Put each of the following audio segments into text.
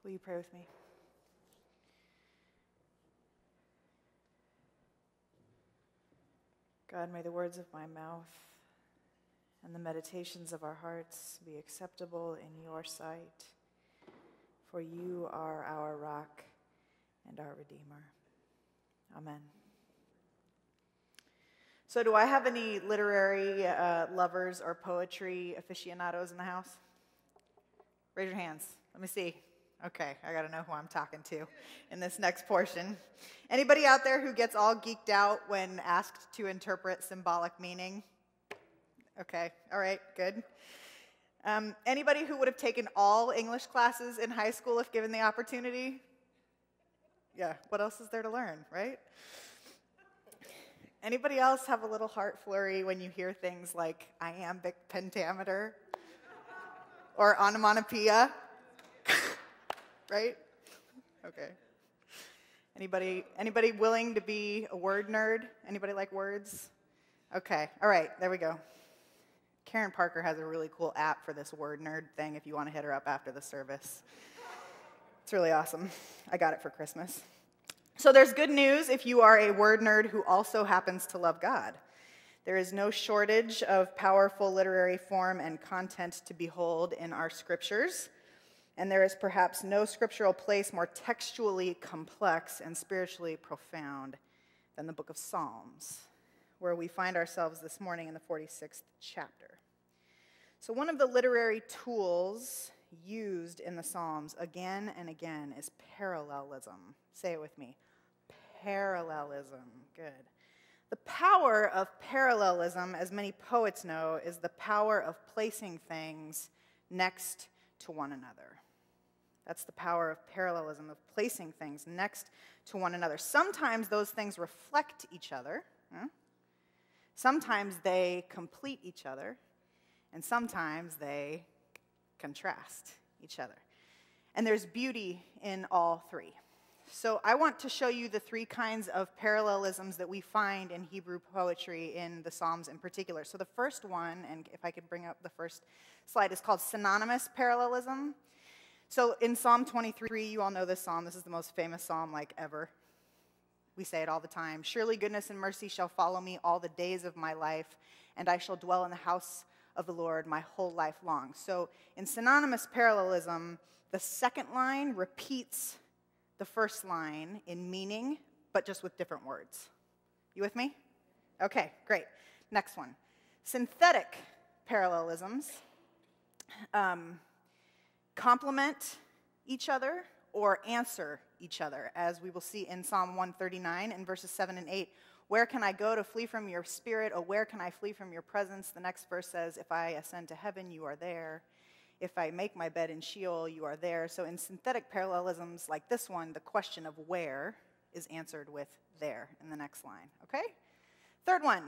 Will you pray with me? God, may the words of my mouth and the meditations of our hearts be acceptable in your sight, for you are our rock and our Redeemer. Amen. So do I have any literary lovers or poetry aficionados in the house? Raise your hands. Let me see. Okay, I got to know who I'm talking to in this next portion. Anybody out there who gets all geeked out when asked to interpret symbolic meaning? Okay, all right, good. Anybody who would have taken all English classes in high school if given the opportunity? Yeah, what else is there to learn, right? Anybody else have a little heart flurry when you hear things like iambic pentameter or onomatopoeia? Right? Okay. Anybody willing to be a word nerd? Anybody like words? Okay. All right, there we go. Karen Parker has a really cool app for this word nerd thing if you want to hit her up after the service. It's really awesome. I got it for Christmas. So there's good news if you are a word nerd who also happens to love God. There is no shortage of powerful literary form and content to behold in our scriptures. And there is perhaps no scriptural place more textually complex and spiritually profound than the book of Psalms, where we find ourselves this morning in the 46th chapter. So one of the literary tools used in the Psalms again and again is parallelism. Say it with me. Parallelism. Good. The power of parallelism, as many poets know, is the power of placing things next to one another. That's the power of parallelism, of placing things next to one another. Sometimes those things reflect each other. Sometimes they complete each other. And sometimes they contrast each other. And there's beauty in all three. So I want to show you the three kinds of parallelisms that we find in Hebrew poetry in the Psalms in particular. So the first one, and if I could bring up the first slide, is called synonymous parallelism. So in Psalm 23, you all know this psalm. This is the most famous psalm ever. We say it all the time. Surely goodness and mercy shall follow me all the days of my life, and I shall dwell in the house of the Lord my whole life long. So in synonymous parallelism, the second line repeats the first line in meaning, but just with different words. You with me? Okay, great. Next one. Synthetic parallelisms complement each other or answer each other, as we will see in Psalm 139 in verses 7 and 8. Where can I go to flee from your spirit? Oh, where can I flee from your presence? The next verse says, if I ascend to heaven, you are there. If I make my bed in Sheol, you are there. So in synthetic parallelisms like this one, the question of where is answered with there in the next line, okay? Third one,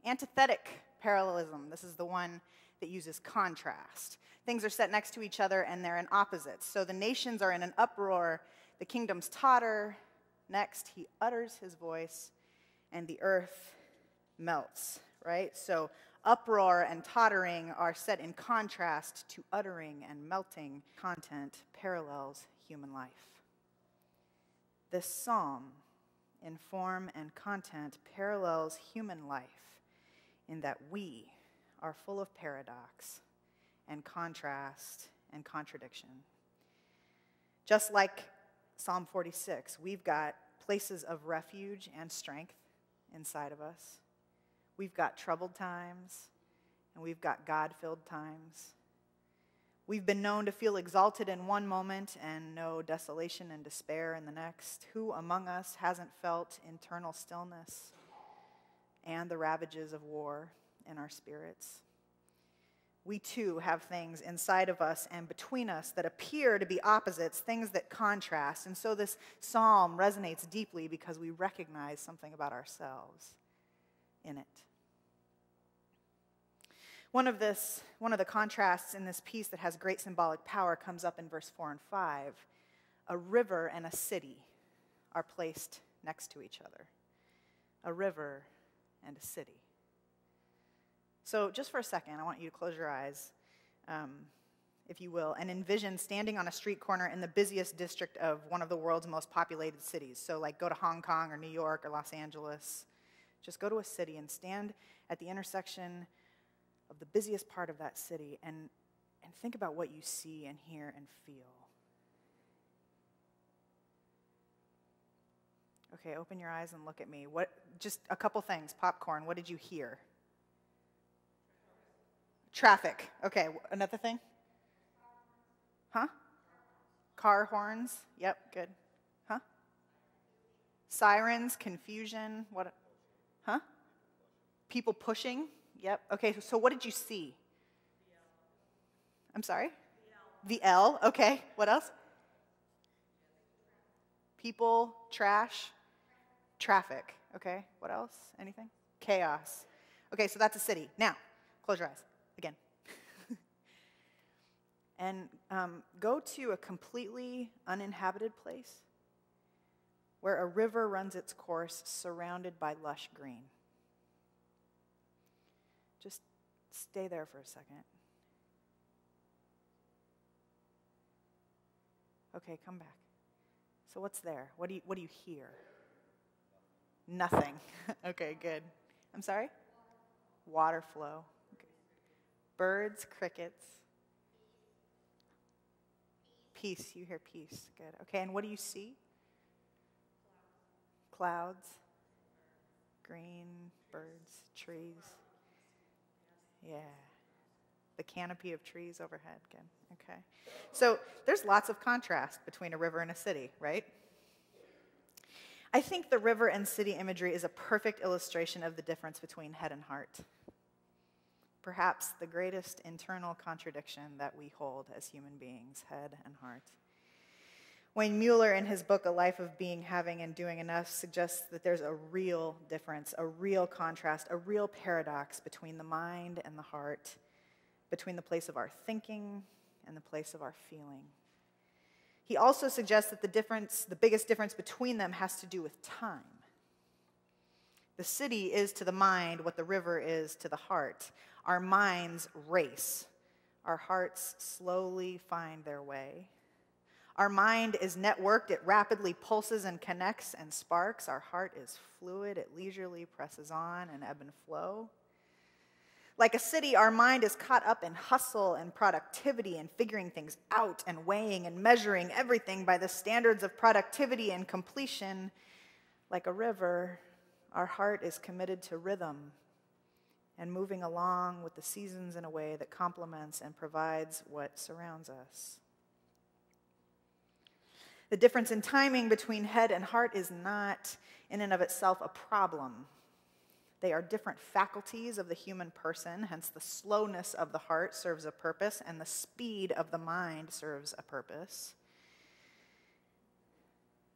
antithetic parallelism. This is the one that uses contrast. Things are set next to each other and they're in opposites. So the nations are in an uproar, the kingdoms totter. Next, he utters his voice and the earth melts, right? So uproar and tottering are set in contrast to uttering and melting. Content parallels human life. This psalm, in form and content, parallels human life in that we are full of paradox and contrast and contradiction. Just like Psalm 46, we've got places of refuge and strength inside of us. We've got troubled times, and we've got God-filled times. We've been known to feel exalted in one moment and know desolation and despair in the next. Who among us hasn't felt internal stillness and the ravages of war in our spirits? We too have things inside of us and between us that appear to be opposites, things that contrast. And so this psalm resonates deeply because we recognize something about ourselves in it. One of the contrasts in this piece that has great symbolic power comes up in verse 4 and 5. A river and a city are placed next to each other. A river and a city. So just for a second, I want you to close your eyes. if you will, and envision standing on a street corner in the busiest district of one of the world's most populated cities. So like go to Hong Kong or New York or Los Angeles. Just go to a city and stand at the intersection of the busiest part of that city and think about what you see and hear and feel. Okay, open your eyes and look at me. Just a couple things. Popcorn, what did you hear? Traffic. Okay, another thing? Huh? Car horns. Yep, good. Huh? Sirens, confusion. What? Huh? People pushing. Yep. Okay, so what did you see? I'm sorry? The L. Okay, what else? People, trash, traffic. Okay, what else? Anything? Chaos. Okay, so that's a city. Now, close your eyes again. And go to a completely uninhabited place where a river runs its course surrounded by lush green. Just stay there for a second. Okay, come back. So what's there? What do you hear? Nothing. Okay, good. I'm sorry? Water flow. Okay. Birds, crickets. Peace. You hear peace. Good. Okay, and what do you see? Clouds. Green, birds, trees. Yeah. The canopy of trees overhead. Good. Okay. So there's lots of contrast between a river and a city, right? I think the river and city imagery is a perfect illustration of the difference between head and heart. Perhaps the greatest internal contradiction that we hold as human beings, head and heart. Wayne Mueller, in his book, A Life of Being, Having, and Doing Enough, suggests that there's a real difference, a real contrast, a real paradox between the mind and the heart, between the place of our thinking and the place of our feeling. He also suggests that the biggest difference between them has to do with time. The city is to the mind what the river is to the heart. Our minds race. Our hearts slowly find their way. Our mind is networked. It rapidly pulses and connects and sparks. Our heart is fluid. It leisurely presses on and ebb and flow. Like a city, our mind is caught up in hustle and productivity and figuring things out and weighing and measuring everything by the standards of productivity and completion. Like a river, our heart is committed to rhythm and moving along with the seasons in a way that complements and provides what surrounds us. The difference in timing between head and heart is not, in and of itself, a problem. They are different faculties of the human person, hence the slowness of the heart serves a purpose, and the speed of the mind serves a purpose.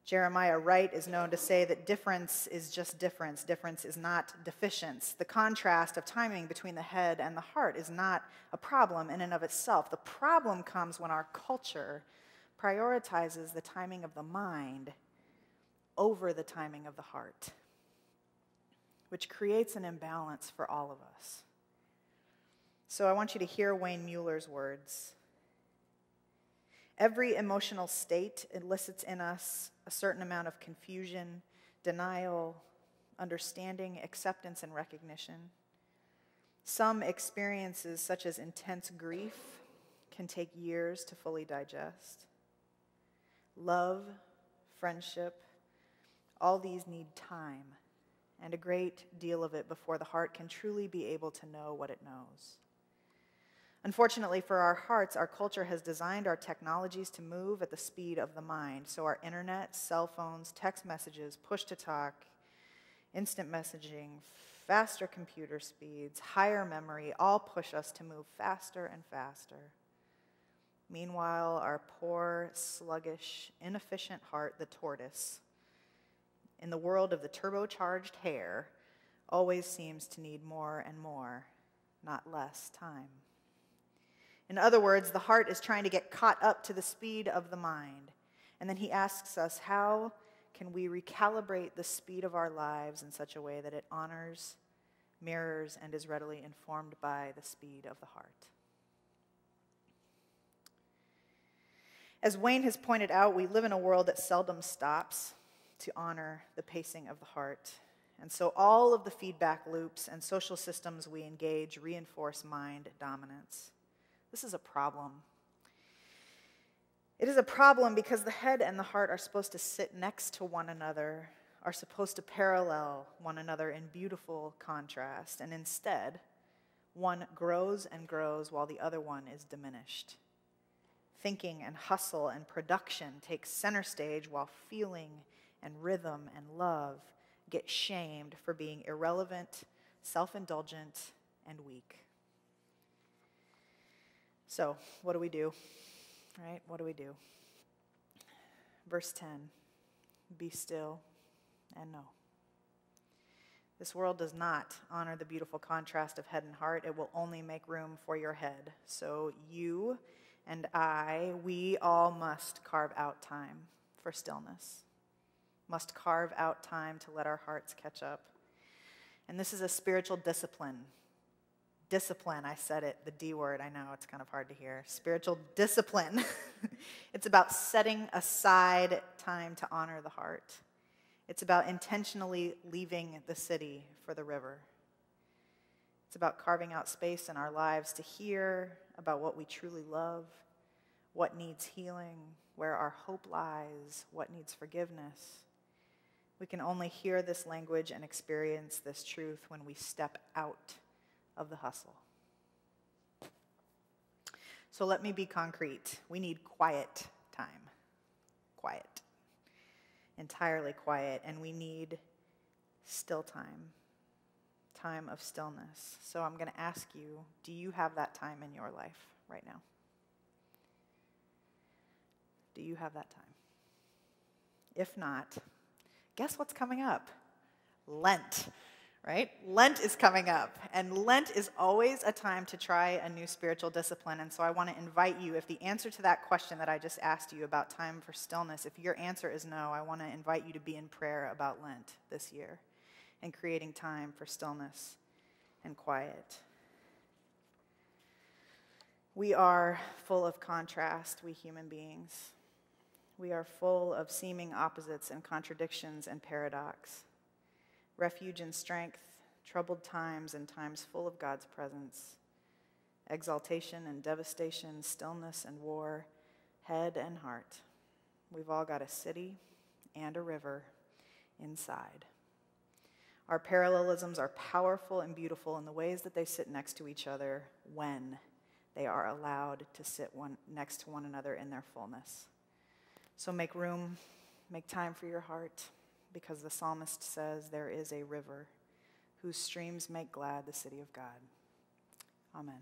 Jeremiah Wright is known to say that difference is just difference. Difference is not deficiency. The contrast of timing between the head and the heart is not a problem in and of itself. The problem comes when our culture prioritizes the timing of the mind over the timing of the heart, which creates an imbalance for all of us. So I want you to hear Wayne Mueller's words. Every emotional state elicits in us a certain amount of confusion, denial, understanding, acceptance, and recognition. Some experiences, such as intense grief, can take years to fully digest. Love, friendship, all these need time, and a great deal of it before the heart can truly be able to know what it knows. Unfortunately for our hearts, our culture has designed our technologies to move at the speed of the mind. So our internet, cell phones, text messages, push-to-talk, instant messaging, faster computer speeds, higher memory, all push us to move faster and faster. Meanwhile, our poor, sluggish, inefficient heart, the tortoise, in the world of the turbocharged hare, always seems to need more and more, not less time. In other words, the heart is trying to get caught up to the speed of the mind. And then he asks us, how can we recalibrate the speed of our lives in such a way that it honors, mirrors, and is readily informed by the speed of the heart? As Wayne has pointed out, we live in a world that seldom stops to honor the pacing of the heart. And so all of the feedback loops and social systems we engage reinforce mind dominance. This is a problem. It is a problem because the head and the heart are supposed to sit next to one another, are supposed to parallel one another in beautiful contrast, and instead, one grows and grows while the other one is diminished. Thinking and hustle and production take center stage while feeling and rhythm and love get shamed for being irrelevant, self-indulgent, and weak. So, what do we do? Right? What do we do? Verse 10, be still and know. This world does not honor the beautiful contrast of head and heart. It will only make room for your head. So you and we all must carve out time for stillness. Must carve out time to let our hearts catch up. And this is a spiritual discipline. Discipline, I said it, the D word, I know it's kind of hard to hear. Spiritual discipline. It's about setting aside time to honor the heart. It's about intentionally leaving the city for the river. It's about carving out space in our lives to hear about what we truly love, what needs healing, where our hope lies, what needs forgiveness. We can only hear this language and experience this truth when we step out of the hustle. So let me be concrete. We need quiet time. Quiet. Entirely quiet. And we need still time. Time of stillness. So I'm going to ask you, do you have that time in your life right now? Do you have that time? If not, guess what's coming up? Lent, right? Lent is coming up, and Lent is always a time to try a new spiritual discipline, and so I want to invite you, if the answer to that question that I just asked you about time for stillness, if your answer is no, I want to invite you to be in prayer about Lent this year and creating time for stillness and quiet. We are full of contrast, we human beings. We are full of seeming opposites and contradictions and paradox. Refuge and strength, troubled times and times full of God's presence. Exaltation and devastation, stillness and war, head and heart. We've all got a city and a river inside. Our parallelisms are powerful and beautiful in the ways that they sit next to each other when they are allowed to sit next to one another in their fullness. So make room, make time for your heart, because the psalmist says there is a river whose streams make glad the city of God. Amen.